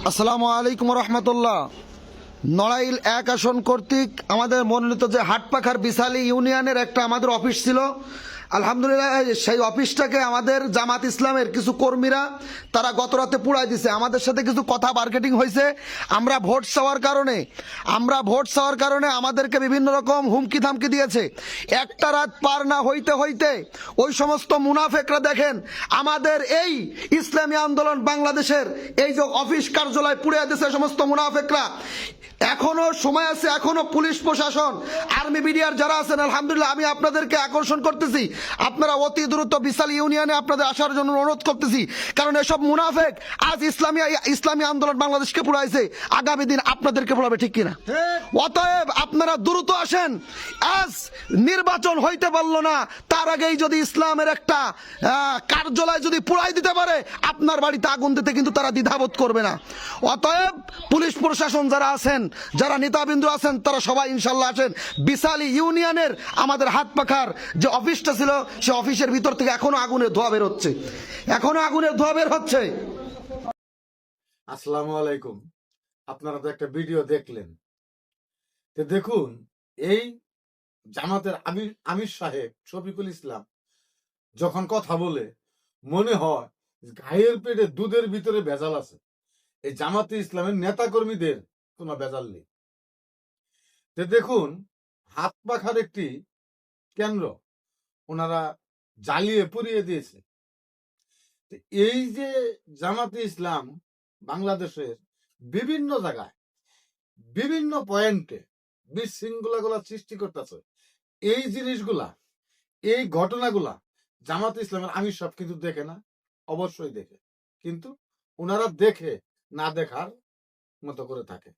আসসালামু আলাইকুম রহমতুল্লাহ। নড়াইল এক আসন কর্তৃক আমাদের মনোনীত যে হাটপাখার বিশালী ইউনিয়নের একটা আমাদের অফিস ছিল, আলহামদুলিল্লাহ সেই অফিসটাকে আমাদের জামাত ইসলামের কিছু কর্মীরা তারা গত রাতে পুড়াই দিছে। আমাদের সাথে কিছু কথা মার্কেটিং হয়েছে। আমরা ভোট চাওয়ার কারণে আমাদেরকে বিভিন্ন রকম হুমকি ধামকি দিয়েছে। একটা রাত পার না হইতে হইতে ওই সমস্ত মুনাফেকরা দেখেন আমাদের এই ইসলামী আন্দোলন বাংলাদেশের এই যে অফিস কার্যালয় পুড়িয়ে দিয়েছে সমস্ত মুনাফেকরা। এখনো সময় আছে, এখনো পুলিশ প্রশাসন, আর্মি বিডিআর যারা আছেন, আলহামদুলিল্লাহ আমি আপনাদেরকে আকর্ষণ করতেছি, আপনারা অতি দ্রুত বিশাল ইউনিয়নে আপনাদের আসার জন্য অনুরোধ করতেছি। কারণ এসব মুনাফেক আজ ইসলামী আন্দোলন বাংলাদেশকে পুড়াইছে, আগামী দিন আপনাদেরকে পুড়াবে, ঠিক কিনা? অতএব আপনারা দ্রুত আসেন। আজ নির্বাচন হইতে পারল না, তার আগেই যদি ইসলামের একটা কার্যালয় যদি পুড়াই দিতে পারে, আপনার বাড়িতে আগুন দিতে কিন্তু তারা দ্বিধাবোধ করবে না। অতএব পুলিশ প্রশাসন যারা আছেন, যারা নেতাবিন্দু আছেন, তারা সবাই ইনশাল্লাহ আসেন। বিশালী ইউনিয়নের আমাদের হাটপাখার যে অফিসটা ছিল, সে অফিসের ভিতর থেকে এখনো আগুনের ধোঁয়া বের হচ্ছে। আসসালামু আলাইকুম। আপনারা তো একটা ভিডিও দেখলেন। তো দেখুন, এই জামাতের আমির সাহেব শফিকুল ইসলাম যখন কথা বলে মনে হয় গায়ের পেটে দুধের ভিতরে ভেজাল আছে। এই জামাতে ইসলামের নেতা কর্মীদের কোনো ভেজাল নেই। তো দেখুন, হাত পাখার একটি কেন্দ্র ওনারা জ্বালিয়ে পুড়িয়ে দিয়েছে। এই যে জামাতে ইসলাম বাংলাদেশের বিভিন্ন জায়গায় বিভিন্ন পয়েন্টে বিশৃঙ্খলা সৃষ্টি করতেছে, এই জিনিসগুলা, এই ঘটনাগুলা জামাতে ইসলামের আমির সব কিন্তু দেখে না, অবশ্যই দেখে, কিন্তু ওনারা দেখে না দেখার মতো করে থাকে।